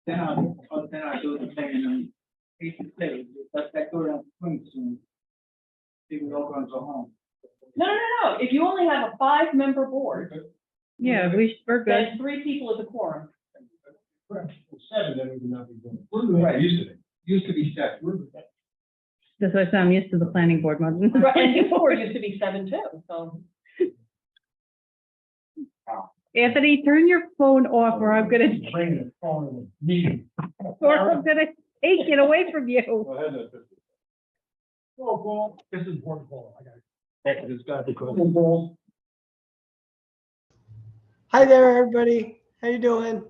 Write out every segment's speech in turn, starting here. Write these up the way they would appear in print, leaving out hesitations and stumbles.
Then I'll do the thing and then hate to say, let that go down swing soon. People don't gonna go home. No. If you only have a 5-member board, Yeah, we're good. then 3 people is a quorum. 7, then we would not be doing. Right. Used to be 7. That's why I said I'm used to the planning board motion. Right, and this board used to be 7 too, so. Anthony, turn your phone off or I'm gonna, Bring the phone in the meeting. or I'm gonna take it away from you. Go ahead. Oh, Paul, this is important, Paul. I got it. It's got to go. Hi there, everybody. How you doing?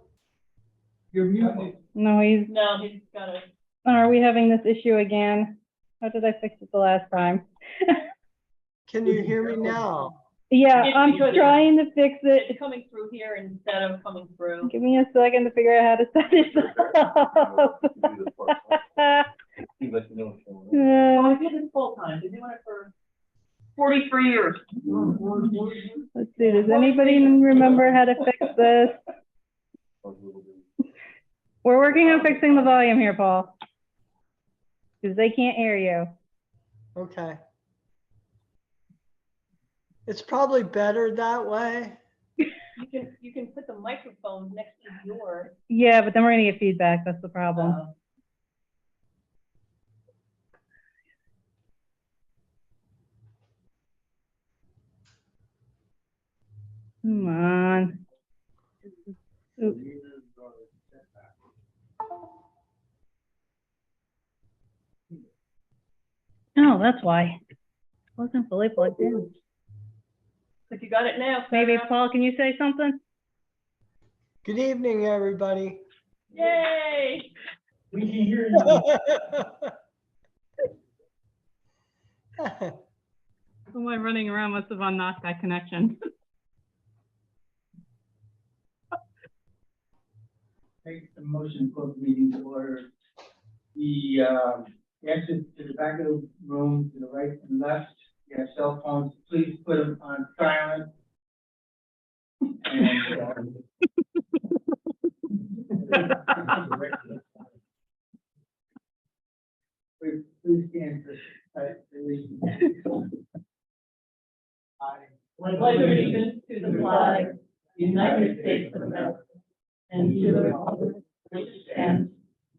You're muted. No, he's, No, he's got a. are we having this issue again? How did I fix it the last time? Can you hear me now? Yeah, It's I'm because- trying to fix it. It's coming through here instead of coming through. Give me a second to figure out how to set this up. Oh, I did this full time, been doing it for 43 years. Let's see, does anybody remember how to fix this? We're working on fixing the volume here, Paul. Because they can't hear you. Okay. It's probably better that way. You can put the microphone next to your. Yeah, but then we're gonna get feedback, that's the problem. Come on. Oops. Oh, that's why. Wasn't fully plugged in. If you got it now. Maybe, Sarah. Paul, can you say something? Good evening, everybody. Yay! We can hear you. Someone running around must have unlocked that connection. Take the motion for the meeting to order. The exit to the back of the room, to the right and left, you have cell phones, please put them on silent. And, please stand for, I pledge allegiance to the flag, of the United States of America, and to the republic which stands,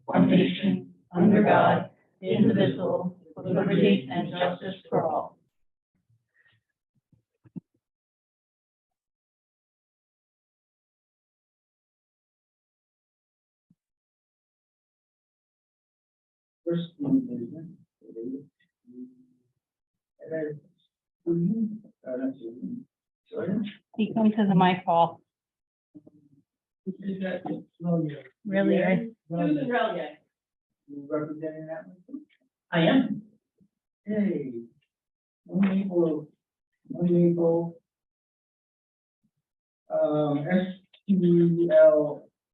one nation, under God, indivisible, with liberty and justice for all. First one is, and then, that's you. Sorry. He comes to the mic, Paul. Is that, Really? Yeah. Susan Relier. You representing that one? I am. Hey, one equal, SQL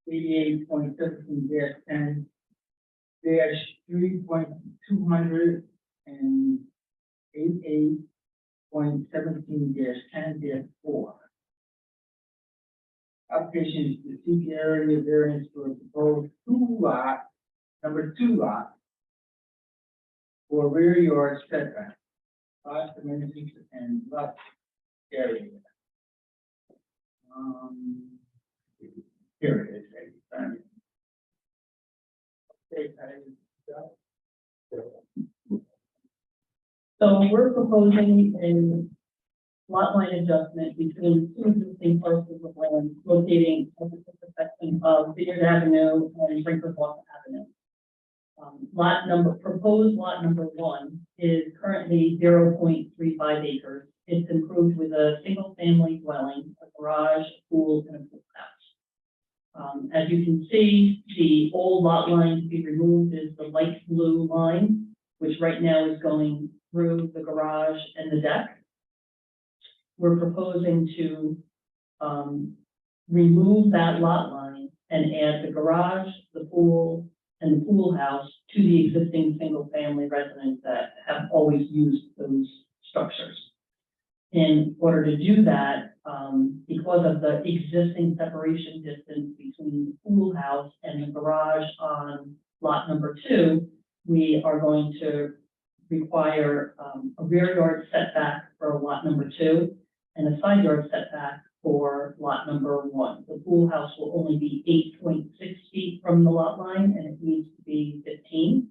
88.17-10 -3.200 and 88.17-10-4. Application is to seek area variance for a proposed number two lot for rear yard setback, lot dimensions and lot area. Here it is, right? So we're proposing a lot line adjustment between 2 existing parcels of land locating at the intersection of Vineyard Avenue and Brinkerhoff Avenue. Proposed lot number 1 is currently 0.35 acres. It's improved with a single family dwelling, a garage, a pool, and a pool house. As you can see, the old lot line to be removed is the light blue line, which right now is going through the garage and the deck. We're proposing to remove that lot line and add the garage, the pool, and the pool house to the existing single-family residents that have always used those structures. In order to do that, because of the existing separation distance between the pool house and the garage on lot number 2, we are going to require a rear yard setback for lot number 2 and a side yard setback for lot number 1. The pool house will only be 8.6 feet from the lot line, and it needs to be 15.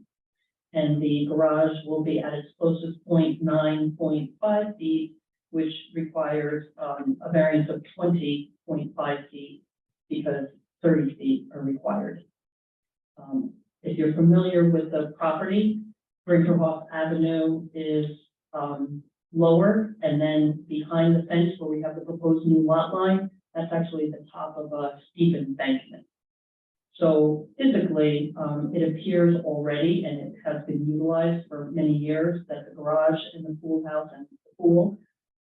And the garage will be at its closest point, 9.5 feet, which requires a variance of 20.5 feet because 30 feet are required. If you're familiar with the property, Brinkerhoff Avenue is lower, and then behind the fence where we have the proposed new lot line, that's actually the top of a steep embankment. So physically, it appears already, and it has been utilized for many years, that the garage and the pool house and the pool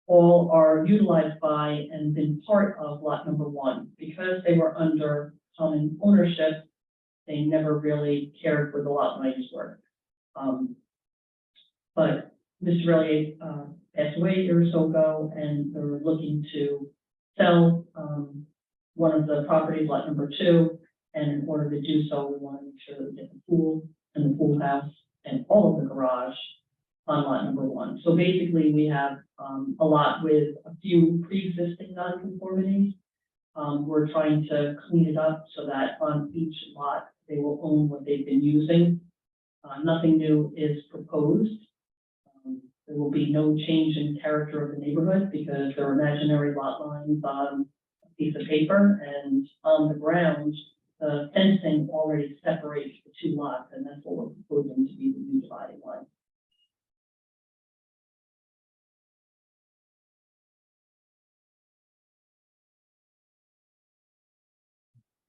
all are utilized by and been part of lot number 1. Because they were under common ownership, they never really cared for the lot lines work. But Mr. Relier passed away a year or so ago, and they're looking to sell one of the properties, lot number 2. And in order to do so, we want to make sure that we get the pool and the pool house and all of the garage on lot number 1. So basically, we have a lot with a few pre-existing nonconformities. We're trying to clean it up so that on each lot, they will own what they've been using. Nothing new is proposed. There will be no change in character of the neighborhood because there are imaginary lot lines on a piece of paper, and on the ground, the fencing already separates the 2 lots, and that's what we're proposing to be the new dividing line.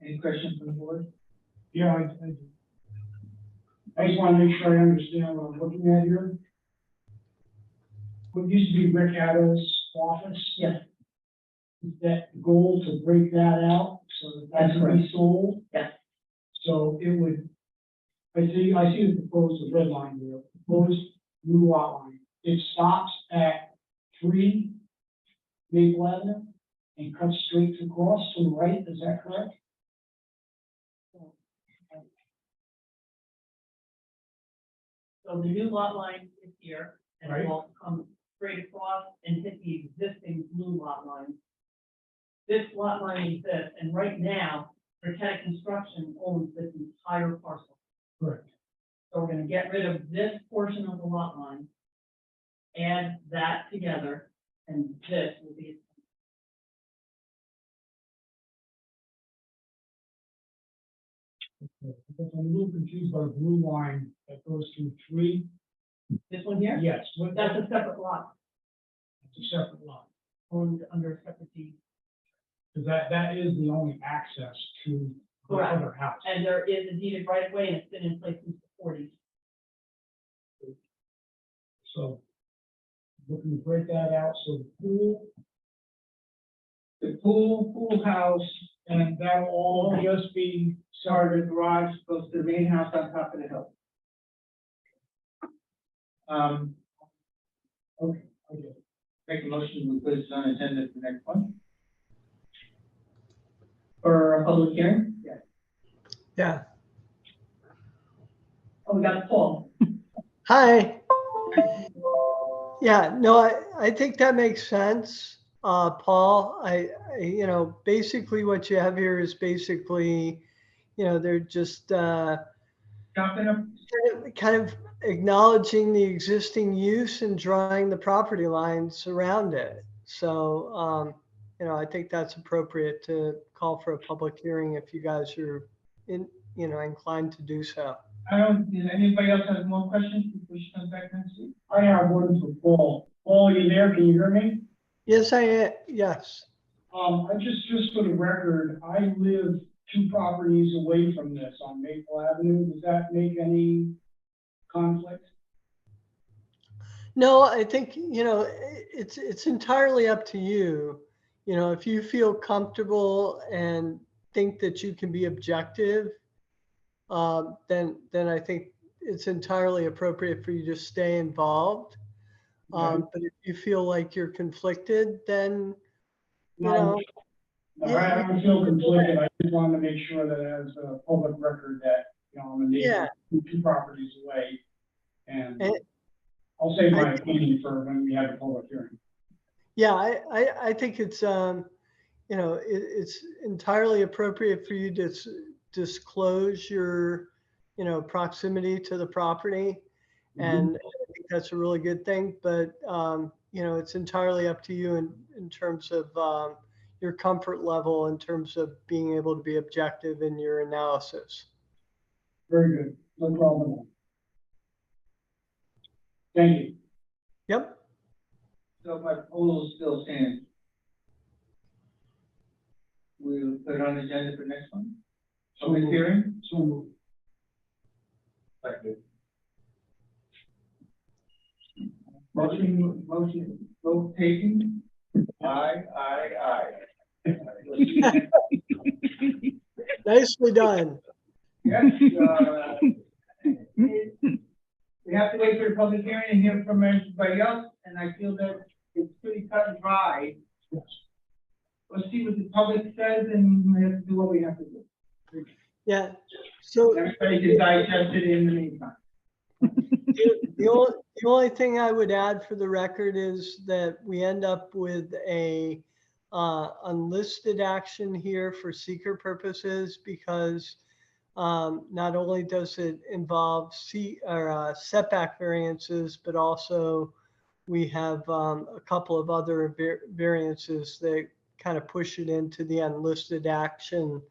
Any questions from the board? Yeah, I just want to make sure I understand what I'm looking at here. What used to be Rick Adams' office, Yes, is that the goal to break that out so that that That's can be correct. sold? yes, So it would, I see the proposed red line there, proposed new lot line. It stops at 3 Maple Avenue and cuts straight across to the right, is that correct? so the new lot line is here, and Right. it will come straight across and hit the existing blue lot line. This lot line exists, and right now, Britannic Construction owns this entire parcel. Correct. So we're gonna get rid of this portion of the lot line, add that together, and this will be. Because I'm a little confused by the blue line that goes through 3. This one here? Yes, That's a separate lot, it's a separate lot. owned under a separate deed. Because that is the only access to the Correct. other house. And there is a deeded right of way, and it's been in place since the 40s. So looking to break that out, so The pool house, and that'll all just be, sorry, the garage goes to the main house on top of the hill. Okay, make a motion to put this on agenda for the next one. For a public hearing? Yeah. Oh, we got Paul. Hi. Yeah, no, I think that makes sense. Paul, basically what you have here is basically, they're just Chopping up, kind of acknowledging the existing use and drawing the property lines around it. So, I think that's appropriate to call for a public hearing if you guys are inclined to do so. does anybody else have more questions before she comes back next week? I have one for Paul. Paul, are you there? Can you hear me? Yes, yes. I just for the record, I live 2 properties away from this on Maple Avenue. Does that make any conflict? No, I think, it's entirely up to you. If you feel comfortable and think that you can be objective, then I think it's entirely appropriate for you to stay involved. Okay. But if you feel like you're conflicted, then, you know, No, I don't feel conflicted. I just wanted to make sure that as a public record that, you know, I'm a Yeah. neighbor, two properties away. And And I'll save my opinion for when we have a public hearing. yeah, I think it's, you know, it's entirely appropriate for you to disclose your, you know, proximity to the property. And I think that's a really good thing, but, you know, it's entirely up to you in terms of, your comfort level in terms of being able to be objective in your analysis. Very good. No problem. Thank you. Yep. So my proposal still stands. We'll put it on the agenda for next one. Public hearing. So moved. Motion, vote taken. Aye. Nicely done. Yes, we have to wait for the public hearing and hear from everybody else, and I feel that it's pretty cut and dry. Let's see what the public says, and we have to do what we have to do. Yeah. So Everybody can digest it in the meantime. the only thing I would add for the record is that we end up with a unlisted action here for seeker purposes because not only does it involve setback variances, but also we have a couple of other variances that kind of push it into the unlisted action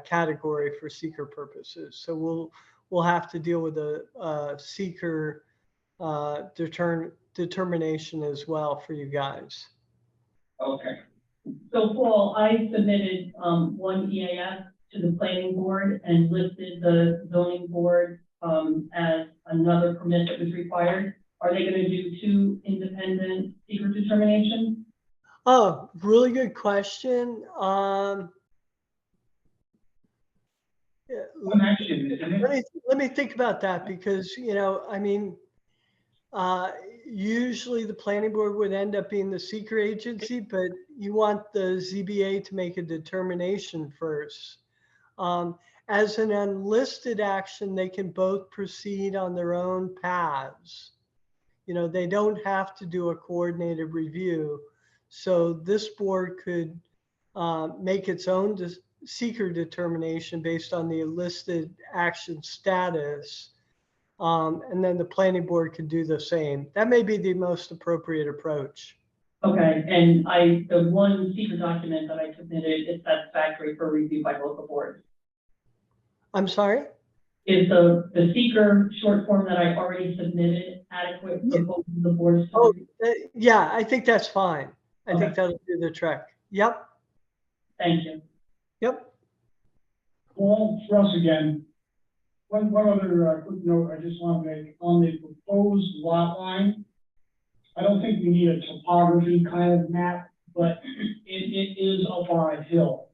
category for seeker purposes. So we'll have to deal with a seeker determination as well for you guys. Okay. So Paul, I submitted, one EAF to the planning board and listed the zoning board, as another permit that was required. Are they gonna do two independent secret determinations? Oh, really good question. Yeah, One action, isn't it? let me think about that because, you know, I mean, usually the planning board would end up being the seeker agency, but you want the ZBA to make a determination first. As an unlisted action, they can both proceed on their own paths. You know, they don't have to do a coordinated review. So this board could make its own seeker determination based on the listed action status. And then the planning board could do the same. That may be the most appropriate approach. Okay, and the one secret document that I submitted is satisfactory for review by both the boards. I'm sorry? Is the seeker short form that I already submitted adequate for both of the boards? to Oh, review? yeah, I think that's fine. I Okay. think that'll do the trick. Yep, Thank you. yep. Paul, for us again, one other quick note I just want to make on the proposed lot line. I don't think we need a topography kind of map, but it is up on a hill.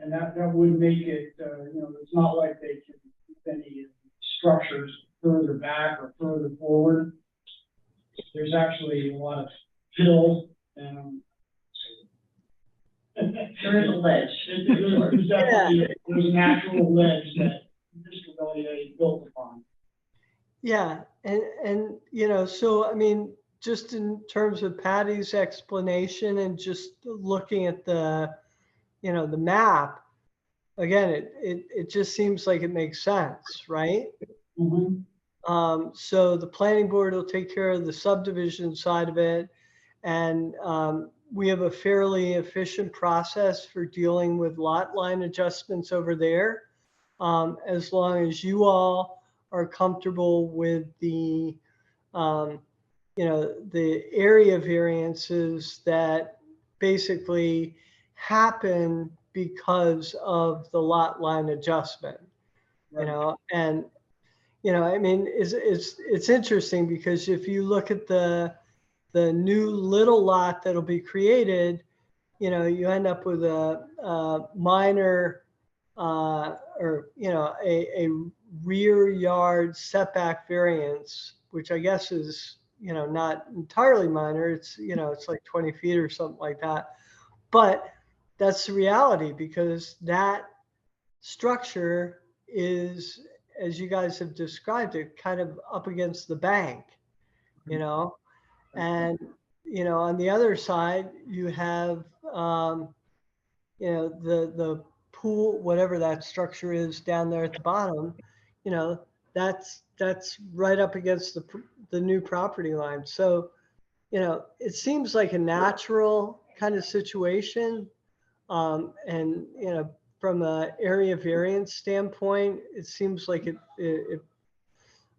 And that would make it, you know, it's not like they can put any structures further back or further forward. There's actually a lot of hill and There is a ledge. there's definitely there's a natural ledge that Mr. Bellier built upon. Yeah, and you know, so I mean, just in terms of Patty's explanation and just looking at the, you know, the map, again, it just seems like it makes sense, right? So the planning board will take care of the subdivision side of it, and we have a fairly efficient process for dealing with lot line adjustments over there, as long as you all are comfortable with the, you know, the area variances that basically happen because of the lot line adjustment, you know, and, you know, I mean, it's interesting because if you look at the new little lot that'll be created, you know, you end up with a minor, or, you know, a rear yard setback variance, which I guess is, you know, not entirely minor. It's, you know, it's like 20 feet or something like that. But that's the reality, because that structure is, as you guys have described it, kind of up against the bank, you know, and, you know, on the other side, you have, you know, the pool, whatever that structure is down there at the bottom, you know, that's right up against the new property line. So, you know, it seems like a natural kind of situation. And, you know, from a area variance standpoint, it seems like I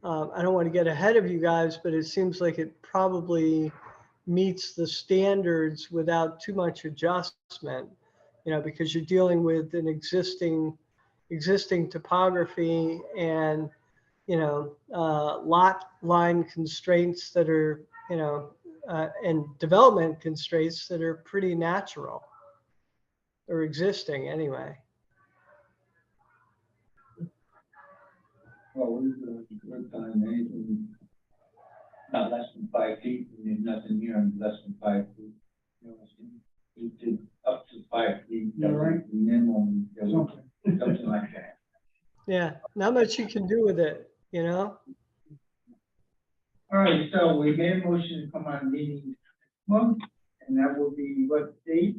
don't want to get ahead of you guys, but it seems like it probably meets the standards without too much adjustment, you know, because you're dealing with an existing topography and, you know, lot line constraints that are, you know, and development constraints that are pretty natural or existing anyway. Well, we're time, anything not less than 5 feet, and there's nothing here on less than 5 feet. You know, we did up to 5 feet, Yeah, right. minimum, Something. something like that. Yeah, not much you can do with it, you know? All right, so we made a motion to come on meeting next month, and that will be what date?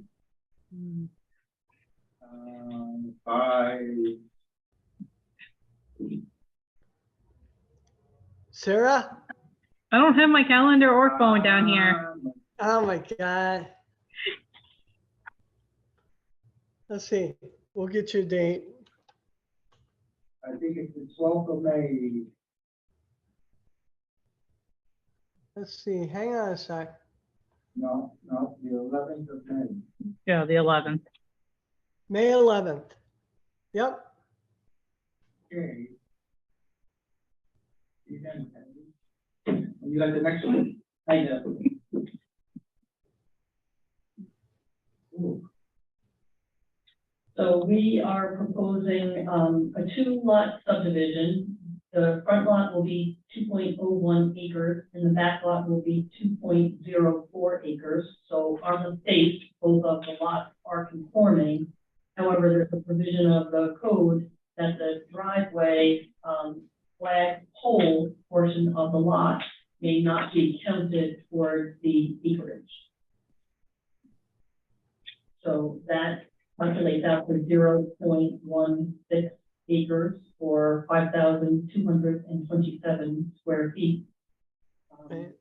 By I Sarah? don't have my calendar or phone down here. Oh my God. Let's see. We'll get you a date. I think it's the 12th of May. Let's see. Hang on a sec. No, the 11th of May. Yeah, the 11th. May 11th. Yep. Okay. You got the next one? I know. Ooh. So we are proposing a 2-lot subdivision. The front lot will be 2.01 acres and the back lot will be 2.04 acres. So on the face, both of the lots are conforming. However, there's a provision of the code that the driveway flag pole portion of the lot may not be counted towards the acreage. So that calculates out to 0.16 acres or 5,227 square feet. Right.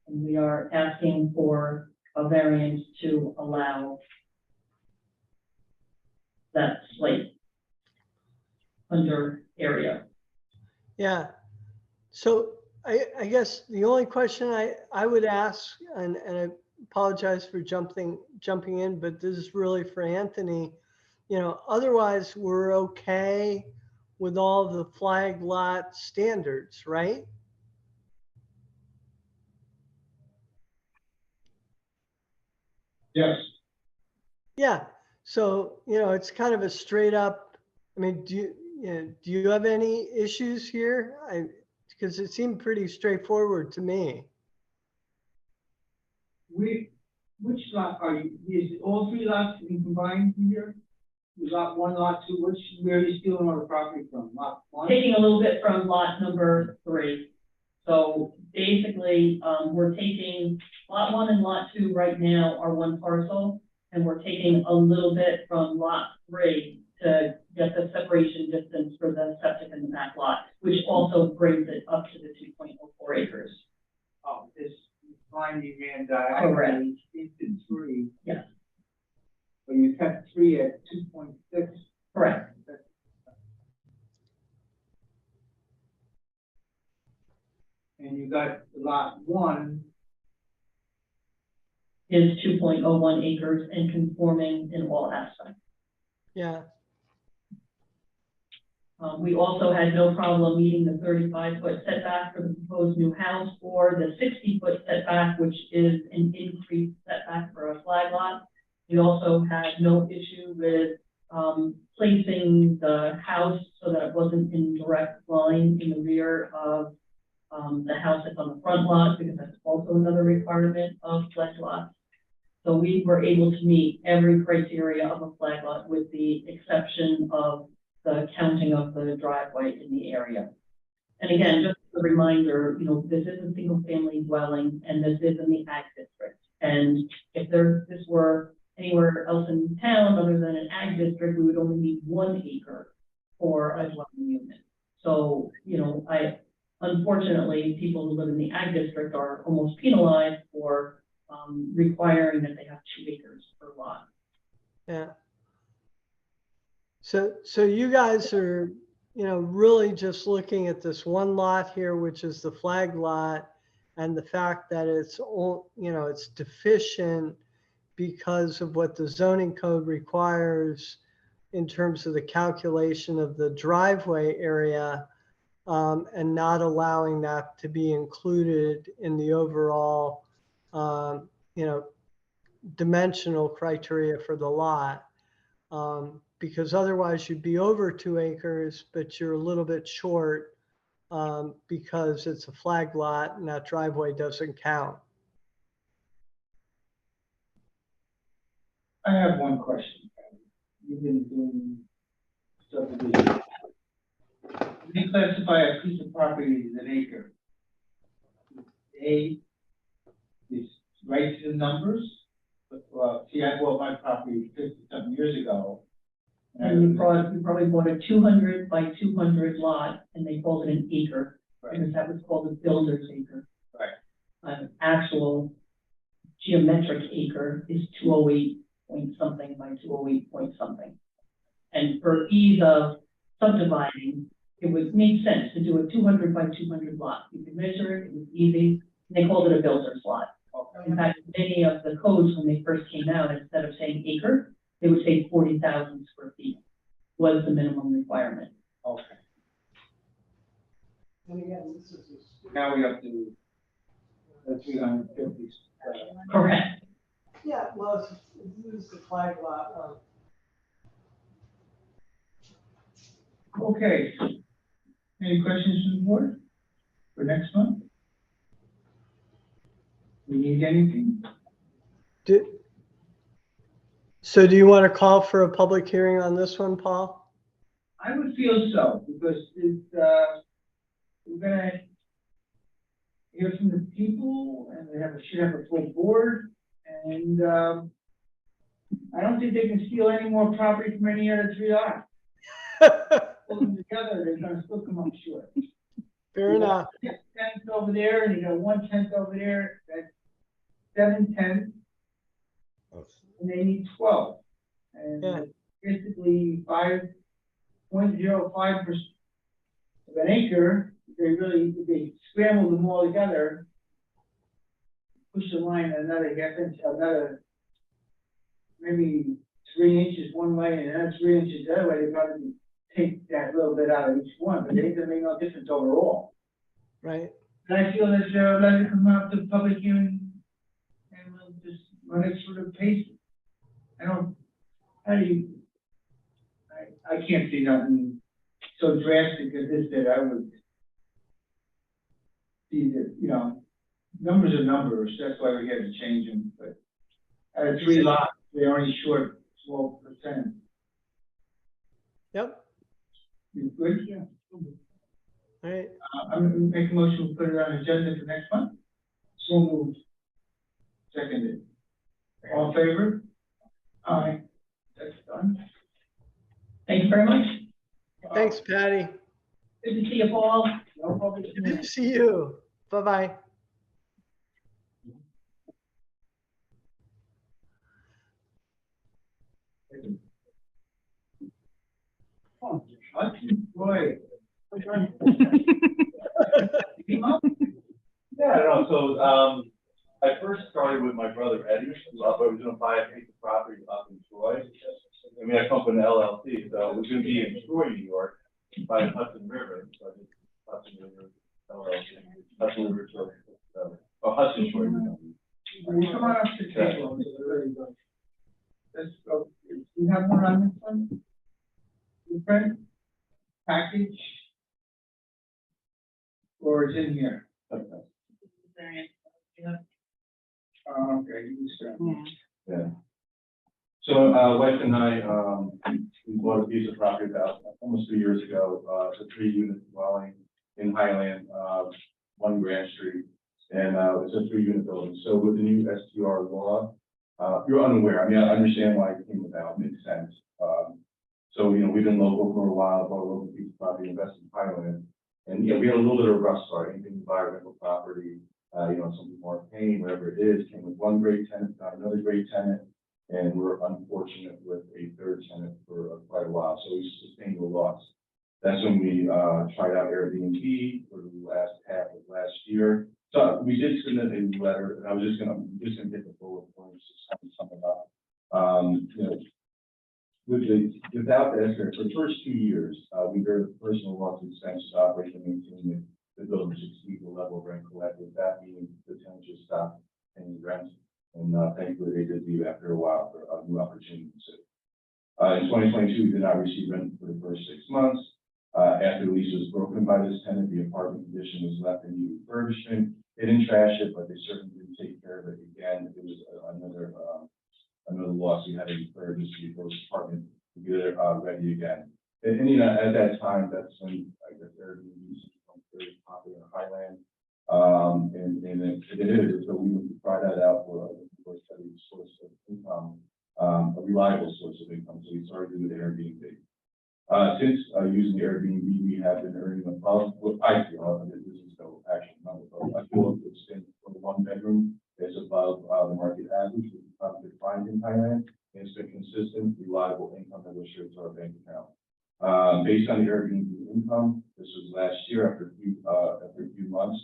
And we are asking for a variance to allow that slight under area. Yeah. So I guess the only question I would ask, and I apologize for jumping in, but this is really for Anthony. You know, otherwise we're okay with all the flag lot standards, right? Yes. Yeah. So, you know, it's kind of a straight up, I mean, do you have any issues here? Because it seemed pretty straightforward to me. Which lot are you, is all 3 lots being combined here? Is lot 1, lot 2, where are you stealing all the property from? Lot 1? Taking a little bit from lot number 3. So basically, we're taking lot 1 and lot 2 right now are one parcel, and we're taking a little bit from lot 3 to get the separation distance for the septic in the back lot, which also brings it up to the 2.04 acres. Oh, this finding and, Correct. into 3. Yes. But you kept 3 at 2.6. Correct. And you got lot 1. Is 2.01 acres and conforming in all aspects. Yeah. We also had no problem meeting the 35-foot setback for the proposed new house or the 60-foot setback, which is an increased setback for a flag lot. We also had no issue with placing the house so that it wasn't in direct line in the rear of the house that's on the front lot, because that's also another requirement of flag lots. So we were able to meet every criteria of a flag lot with the exception of the counting of the driveway in the area. And again, just a reminder, you know, this is a single family dwelling and this is in the ag district. And if this were anywhere else in town other than an ag district, we would only need 1 acre for a dwelling unit. So, you know, unfortunately, people who live in the ag district are almost penalized for requiring that they have 2 acres per lot. Yeah. So you guys are, you know, really just looking at this one lot here, which is the flag lot, and the fact that it's all, you know, it's deficient because of what the zoning code requires in terms of the calculation of the driveway area, and not allowing that to be included in the overall, you know, dimensional criteria for the lot. Because otherwise you'd be over 2 acres, but you're a little bit short because it's a flag lot and that driveway doesn't count. I have one question. You've been doing subdivision. When you classify a piece of property as an acre, A is right to the numbers. But, see, I bought my property 50-something years ago. And you probably bought a 200 by 200 lot, and they called it an acre, Right. because that was called a builder's acre. Right. An actual geometric acre is 208 point something by 208 point something. And for ease of subdividing, it would make sense to do a 200 by 200 lot. You could measure it, it was easy. They called it a builder's lot. In fact, many of the codes, when they first came out, instead of saying acre, they would say 40,000 square feet was the minimum requirement. Okay. And again, this is Now we have to the 350. Correct. yeah, well, this is the flag lot. Okay. Any questions from the board for next month? We need anything? So do you want to call for a public hearing on this one, Paul? I would feel so, because it's, we're gonna hear from the people, and we should have a full board, and, I don't think they can steal any more property from any other 3 lots. Pull them together, they're gonna still come up short. Fair enough. 6/10 over there, and you got 1/10 over there, that's 7/10. And they need 12. And Yeah. basically 5.05% of an acre, if they scramble them all together, push the line another half inch, maybe 3 inches one way and another 3 inches the other way, they probably take that little bit out of each one, but it ain't gonna make no difference overall. Right. And I feel that, I'd like to come out to public hearing and we'll just run it through the paces. I can't see nothing so drastic as this that I would see that, you know, numbers are numbers, that's why we had to change them, but out of 3 lots, they're only short 12%. Yep. You good? Yeah. All right. I'm gonna make a motion to put it on the agenda for next month. So moved. Seconded. All in favor? Aye. That's done. Thank you very much. Thanks, Patty. Good to see you, Paul. No public Good hearing. to see you. Bye-bye. Lloyd. Yeah, I don't know, so, I first started with my brother Eddie, who I was gonna buy a piece of property up in Troy. I mean, I come from the LLC, so we're gonna be in Troy, New York, by the Hudson River, so I just Hudson River, LLC, Hudson River, Hudson Shore. Come on up to the table. Let's go. Do you have one on this one? Your friend? Package? or it's in here? Variance, yeah. Okay, you start. Yeah. So, wife and I, we bought a piece of property about almost 2 years ago. It's a 3-unit dwelling in Highland, 1 Grand Street. And, it's a 3-unit building. So with the new STR law, you're unaware. I mean, I understand why it came about, makes sense. So, we've been local for a while, bought a local piece of property, invested in Highland. And, we had a little bit of a rough start, anything to buy a rental property, some people aren't paying, whatever it is, came with 1 great tenant, got another great tenant. And we're unfortunate with a 3rd tenant for quite a while, so we sustained a loss. That's when we tried out Airbnb for the last half of last year. So we did submit a letter, and I'm just gonna hit the bullet points, just sum it up. Without the escrow, for the first 2 years, we bear the personal loss expenses operating and maintaining the building to exceed the level of rent collected. That means the tenant just stopped paying rent. And thankfully, they did leave after a while for a new opportunity. In 2022, we did not receive rent for the first 6 months. After the lease was broken by this tenant, the apartment condition was left in need of refurbishment. They didn't trash it, but they certainly didn't take care of it. Again, it was another loss we had to refurbish the first apartment to get it ready again. And at that time, that's when I guess Airbnb became very popular in Highland. And it is, so we would try that out for a steady source of income, a reliable source of income. So we started with Airbnb. Since using Airbnb, we have been earning above what I feel, this is no actual number, but I feel it's been for the 1 bedroom, it's above the market average, which we probably could find in Thailand. And it's been consistent, reliable income that was shared to our bank account. Based on the Airbnb income, this was last year after a few months.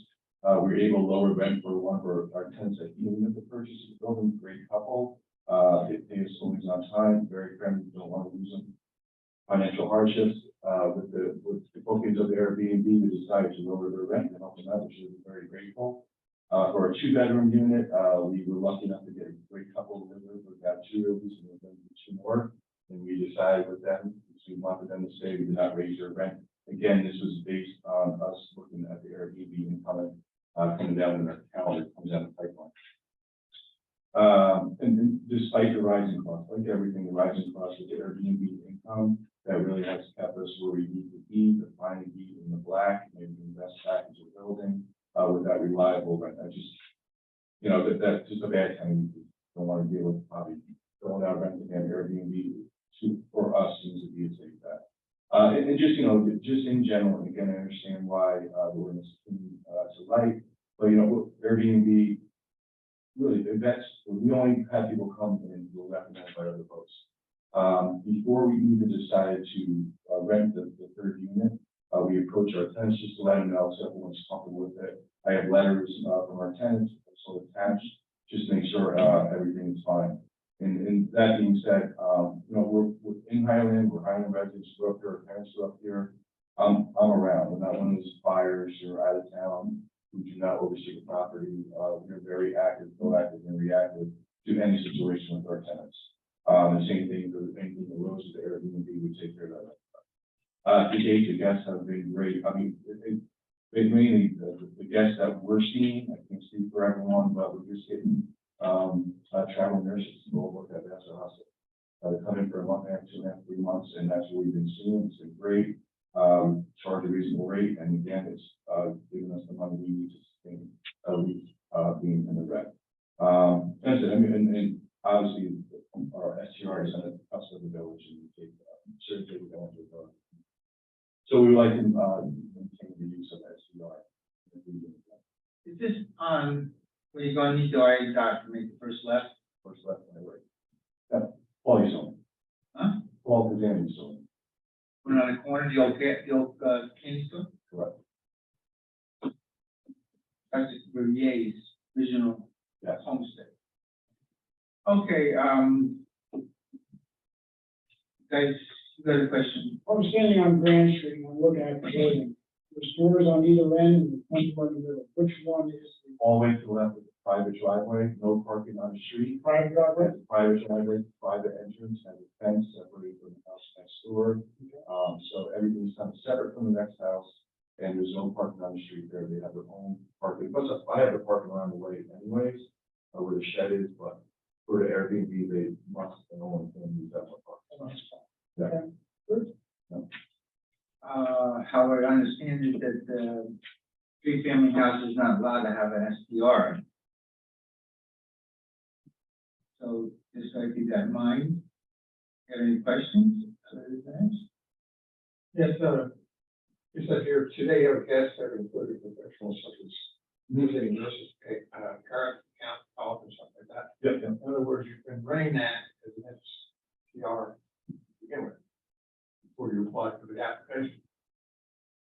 We were able to lower rent for one of our tenants that even with the purchase of the building, great couple. They pay us always on time, very friendly, don't want to lose them. Financial hardships, with the bookings of the Airbnb, we decided to lower their rent and help them out, which is very grateful. For a 2-bedroom unit, we were lucky enough to get a great couple to live with. We got 2 rooms and we're going to do 2 more. And we decided with them, we wanted them to stay, we did not raise their rent. Again, this was based on us looking at the Airbnb income coming down in our calendar, comes down the pipeline. And despite the rising costs, like everything, the rising costs with the Airbnb income, that really has kept us where we need to be, to finally be in the black, maybe invest back into the building with that reliable rent. I just, that's just a bad time. You don't want to deal with probably going out renting an Airbnb for us seems to be a safe bet. And just, just in general, and again, I understand why the ordinance came to light, but, Airbnb, really, we only have people come and we'll recommend by other folks. Before we even decided to rent the 3rd unit, we approached our tenants just to let them know so everyone's comfortable with it. I have letters from our tenants, also attached, just to make sure everything is fine. And that being said, we're in Highland, we're Highland residents, grew up here, our parents grew up here. I'm around. We're not one of those buyers who are out of town who do not oversee the property. We're very active, proactive, and reactive to any situation with our tenants. The same thing for anything that arose with Airbnb, we take care of that. To date, the guests have been great. I mean, mainly the guests that we're seeing, I can't speak for everyone, but we're just getting travel nurses to go work at the hospital. They come in for a month and a half, 2.5, 3 months, and that's what we've been seeing. It's been great. Charge a reasonable rate, and again, it's giving us the money we need to sustain being in the red. That's it. I mean, and obviously, our STR is on the cusp of the village, and we take certain advantage of. So we would like to maintain the use of STR. Is this on, where you're going to need the right dot to make the first left? First left on the right. Quality zone. Huh? Quality damage zone. Put it on the corner, the old candy store? Correct. That's Revier's original Yes. homestead. Okay, guys, you got a question? I'm standing on Grand Street and I'm looking at the building. There's doors on either end and one door in the middle. Which one is the All the way to the left with the private driveway, no parking on the street. private driveway? Private driveway, private entrance, has a fence separated from the house next door. So everything's kind of separate from the next house. and there's no parking on the street there. They have their own parking. Plus, I have the parking around the way anyways, where the shed is, but for the Airbnb, they must, and no one can use that one. Yeah. How I understand it, that the three-family house is not allowed to have an STR. So just like keep that in mind. Got any questions? Other than that? Yes, it says here, today you have guests that are included professionals such as music, nurses, current account, health, and stuff like that. Yep, yep. In other words, you've been running that as an STR to begin with, before you apply for the application.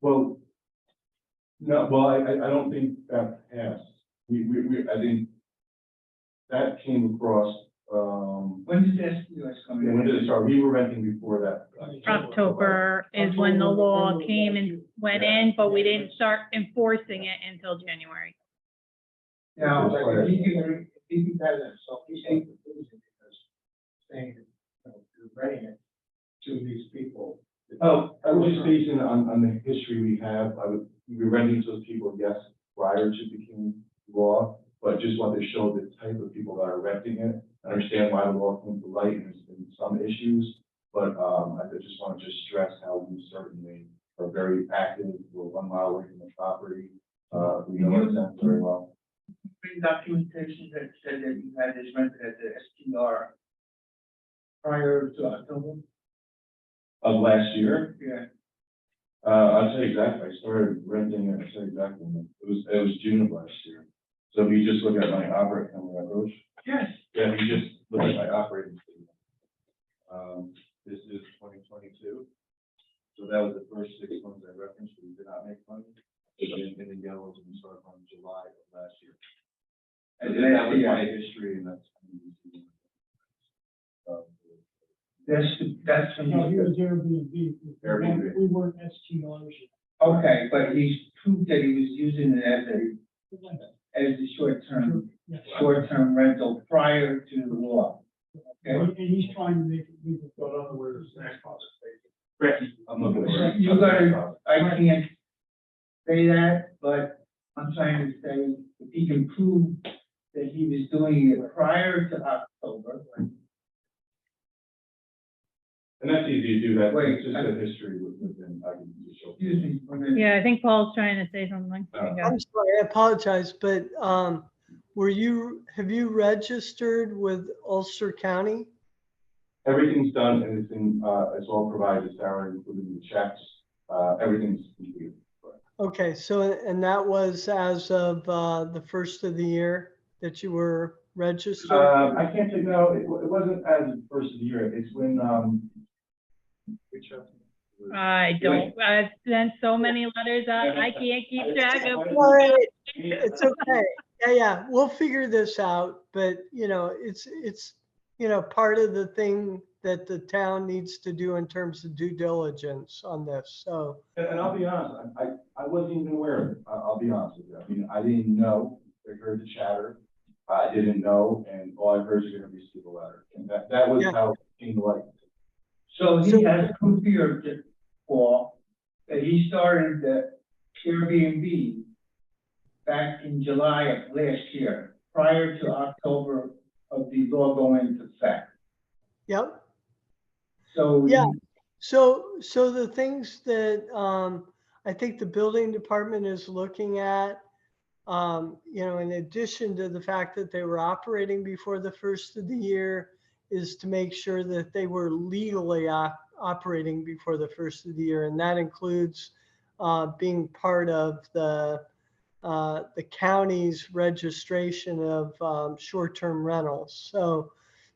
Well, no, well, I don't think that passed. I think that came across, When did the STRs come in? when did it start? We were renting before that. October is when the law came and went in, but we didn't start enforcing it until January. Now, Like, if he has it, so he's saying because saying, you're renting it to these people. Oh, I was just basing it on the history we have. We were renting to those people, yes, prior to becoming law, but just want to show the type of people that are renting it. I understand why the law came to light and there's been some issues, but, I just want to just stress how we certainly are very active. We're 1 mile away from the property. We know it sounds very well. bring documentation that said that you had this rented at the STR prior to October? Of last year, Yeah. I'll tell you exactly, I started renting it, I'll tell you exactly, when. It was June of last year. So if you just look at my operating, approach, Yes. yeah, if you just look at my operating statement. This is 2022. So that was the first 6 months I referenced, we did not make money. In the yellows, we started on July of last year. And then that was my history, and that's. That's when No, he you, was Airbnb. Airbnb. We weren't STRs. okay, but he's proved that he was using it as a short-term rental prior to the law. Okay? And he's trying to make it legal. So in other words, next process. I'm looking for it. You gotta, I can't say that, but I'm trying to say, if he can prove that he was doing it prior to October, And that's easy to do, that, Wait, it's just a history within, I can just show. excuse me, one minute. Yeah, I think Paul's trying to say something. There you go. I'm sorry, I apologize, but have you registered with Ulster County? Everything's done, and it's all provided, Sarah, including the checks, everything's completed. Okay, so, and that was as of the first of the year that you were registered? I can't say, no, it wasn't as the first of the year, it's when, which, I don't, I've sent so many letters out, I can't keep track of. All right, it's okay. Yeah, we'll figure this out, but it's part of the thing that the town needs to do in terms of due diligence on this, so. And I'll be honest, I wasn't even aware of it, I'll be honest with you, I mean, I didn't know, I heard the chatter, I didn't know, and all I heard is you're gonna receive a letter, and that was Yeah. how it came to light. So he has proof here, Paul, that he started the Airbnb back in July of last year, prior to October of the law going into effect. Yep. So. Yeah. So the things that I think the building department is looking at, in addition to the fact that they were operating before the first of the year, is to make sure that they were legally operating before the first of the year, and that includes being part of the county's registration of short-term rentals. So,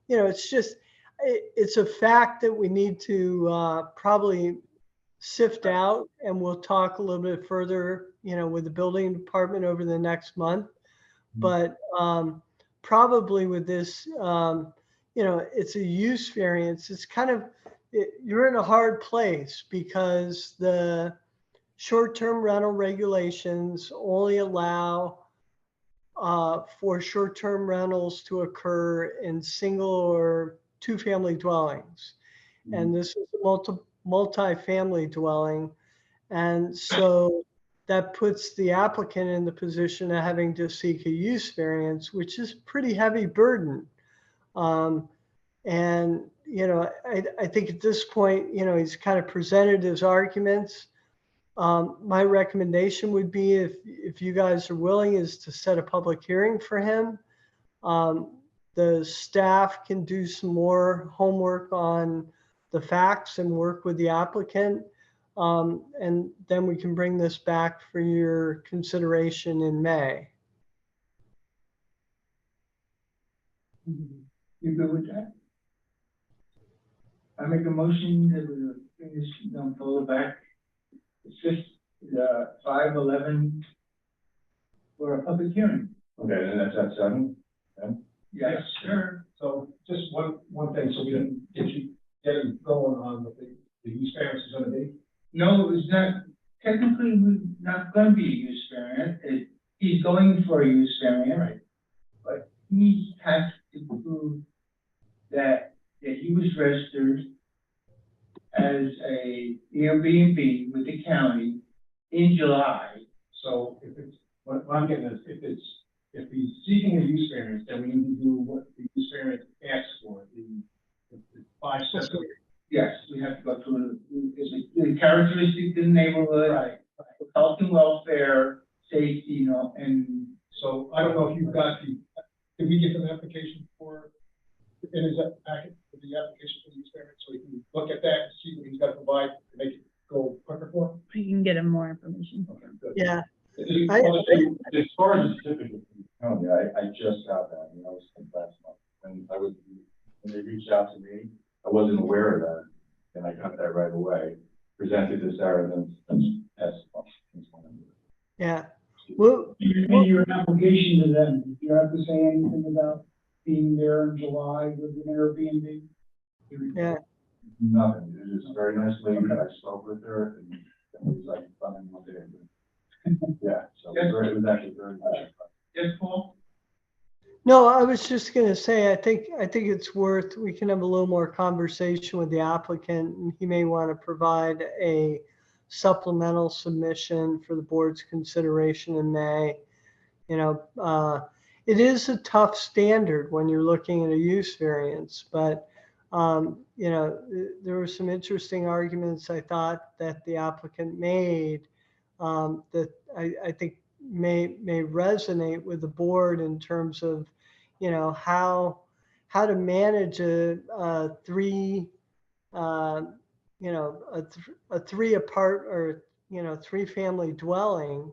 it's a fact that we need to probably sift out, and we'll talk a little bit further, with the building department over the next month. But probably with this, it's a use variance. It's kind of, you're in a hard place because the short-term rental regulations only allow for short-term rentals to occur in single or two-family dwellings. And this is a multi-family dwelling. And so that puts the applicant in the position of having to seek a use variance, which is pretty heavy burden. And, I think at this point, he's kind of presented his arguments. My recommendation would be if you guys are willing is to set a public hearing for him. The staff can do some more homework on the facts and work with the applicant. And then we can bring this back for your consideration in May. You good with that? I make a motion that we bring this, pull it back. It's just, 5/11 for a public hearing. Okay, and that's at 7? Yes, sure. So just one thing, so we can get it going on what the use variance is gonna be. No, it's not, technically, not gonna be a use variance. He's going for a use variance. Right. But he has to prove that he was registered as a Airbnb with the county in July. So if it's, what I'm getting is, if he's seeking a use variance, then we need to do what the use variance asks for, the 5 steps. Yes, we have to go through the characteristics of the neighborhood, Right. health and welfare, safety, and So I don't know if you've got did we get an application for, in his packet, for the application for the use variance, so we can look at that and see what he's got to provide to make it go quicker for him? We can get him more information. Okay, good. Yeah. As far as the certificate from the county, I just got that, I was last month, and when they reached out to me, I wasn't aware of that, and I got that right away, presented this Sarah, and that's Yeah. Well, You made your application to them. Did you have to say anything about being there in July with an Airbnb? yeah. nothing, it is a very nice lady, I spoke with her, and it was like fun and one day. Yeah, so it was actually very good. yes, Paul? No, I was just gonna say, I think it's worth, we can have a little more conversation with the applicant, and he may want to provide a supplemental submission for the board's consideration in May. It is a tough standard when you're looking at a use variance, but, there were some interesting arguments I thought that the applicant made that I think may resonate with the board in terms of, how to manage a three family dwelling,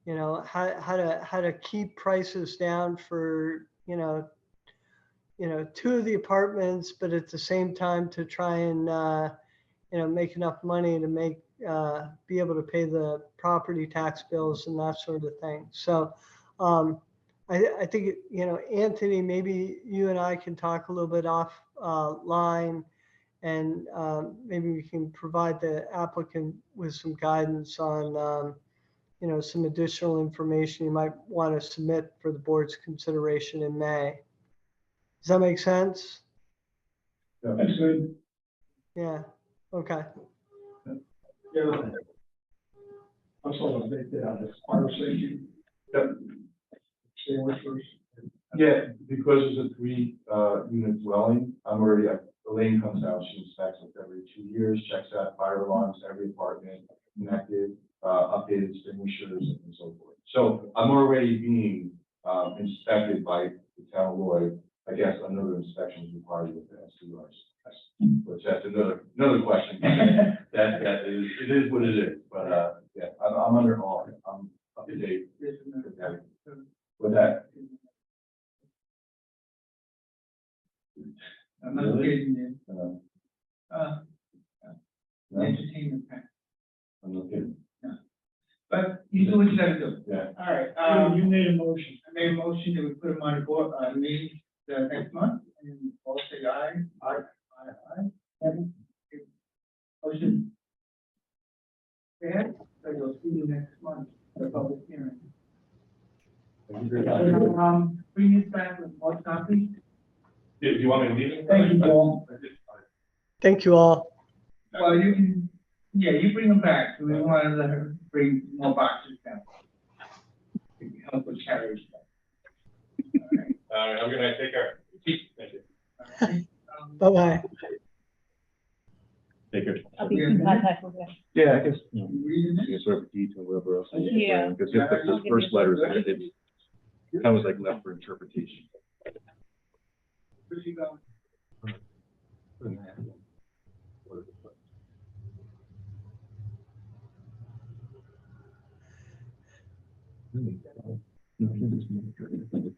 how to keep prices down for, two of the apartments, but at the same time to try and, make enough money to be able to pay the property tax bills and that sort of thing. So, I think, Anthony, maybe you and I can talk a little bit offline, and maybe we can provide the applicant with some guidance on, some additional information you might want to submit for the board's consideration in May. Does that make sense? That's good. Yeah. Okay. Yeah. I'm sorry, to make that this fire safety. Yep. Stay with first. Yeah, because it's a 3-unit dwelling, Elaine comes out, she inspects it every 2 years, checks out fire alarms, every apartment, connected, updated extinguishers and so forth. So I'm already being inspected by the town of Lloyd. I guess another inspection is required with the STRs. Which that's another question. That is, it is what it is, but yeah, I'm under all, I'm up to date with that. I'm not kidding you. No, Entertainment pack. I'm not kidding. But you do what you gotta do. Yeah. All right, You made a motion. I made a motion that we put them on the board, meeting next month, and all say aye. Aye. Motion. Okay, so you'll see you next month, for the public hearing. Thank you very much. Bring this back with more copies. Do you want me to leave it? Thank you, Paul. Thank you all. Well, you can Yeah, you bring them back, so we want to let her bring more boxes down. To help with carry stuff. All right. I'm gonna take care. Thank you. All right. Bye-bye. Take care. I'll be in contact with you. Yeah, I guess, you know, You reading I it? guess whatever detail, whatever else. Yeah. Because if the first letter, it's kind of was like left for interpretation. Where's she going?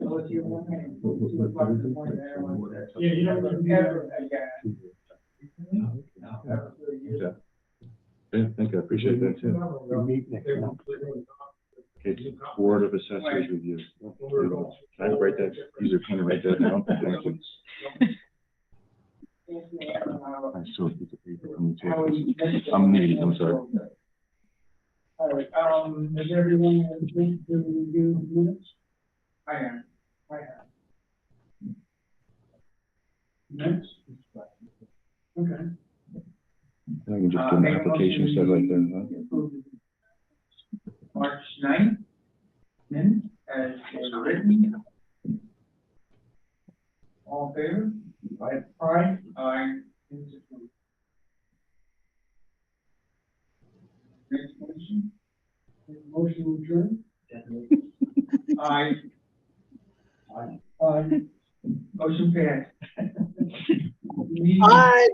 Oh, it's your one hand. 2 o'clock in the morning, I don't want that. Yeah, you don't want to do Ever that. again. No, that was really good. Okay. Yeah, thank you, I appreciate that too. Okay, Board of Assessors review. Can I write that, either kind of write that down? Thank you. I still get the paper from the table. I'm needy, I'm sorry. All right, Has everyone had a chance to review the minutes? I am. Minutes? Okay. I can just do an application, stuff like that, March 9th, minutes as written. All in favor? Aye. Aye. It's approved. Next motion? Motion to adjourn? Aye. Motion passed. Meeting- Bye.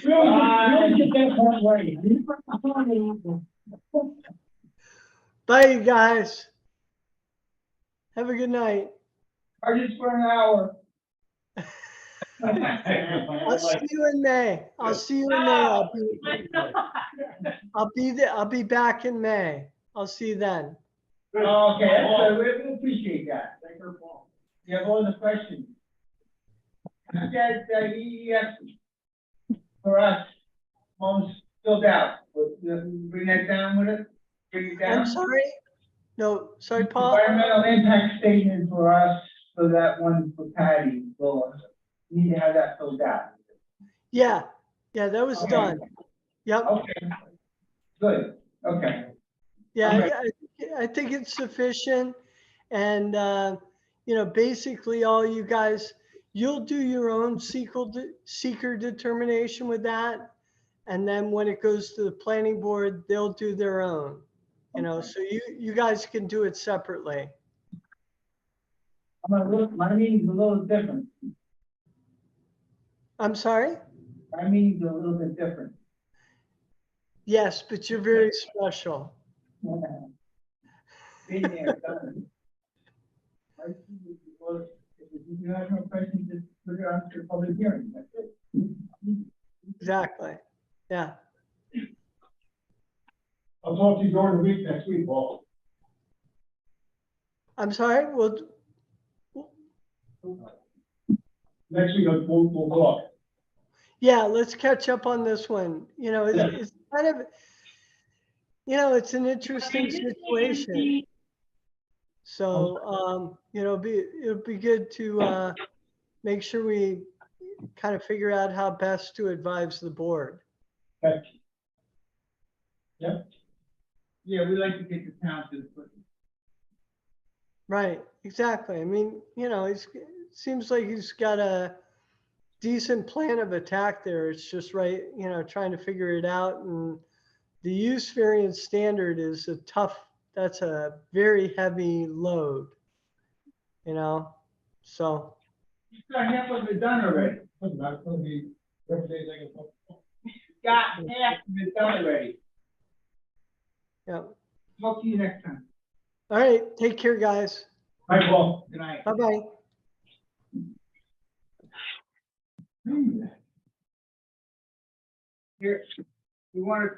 We always get that part right. Bye, you guys. Have a good night. I just for an hour. I'll see you in May. I'll see you in May. I'll be there. I'll be back in May. I'll see you then. Okay, that's good. We appreciate that. You have all the questions? You said, EES for us, most filled out. Bring that down with it? Bring it down? I'm sorry? No, sorry, Paul. Environmental impact statement for us, so that one for Patty, well, we need to have that filled out. Yeah, that was Okay. done. Yep. Okay, good, okay. Yeah, Okay. I think it's sufficient. And, basically all you guys, you'll do your own seeker determination with that. And then when it goes to the planning board, they'll do their own, so you guys can do it separately. My meeting's a little different. I'm sorry? My meeting's a little bit different. Yes, but you're very special. Been there, done it. If you have no questions, just put it on to public hearing, that's it. Exactly. Yeah. I'll talk to you during the week next week, Paul. I'm sorry? Well, Next week, we'll talk. yeah, let's catch up on this one. It's kind of, it's an interesting situation. So, it'll be good to make sure we kind of figure out how best to advise the board. Okay. Yeah, we like to get the town to the. Right, exactly. I mean, it seems like he's got a decent plan of attack there. It's just right, trying to figure it out. And the use variance standard is that's a very heavy load, so. Got half of it done already. Doesn't matter, it's gonna be every day they can talk. Got half of it done already. Yeah. Talk to you next time. All right, take care, guys. Bye, Paul. Good night. Bye-bye. Here, you want to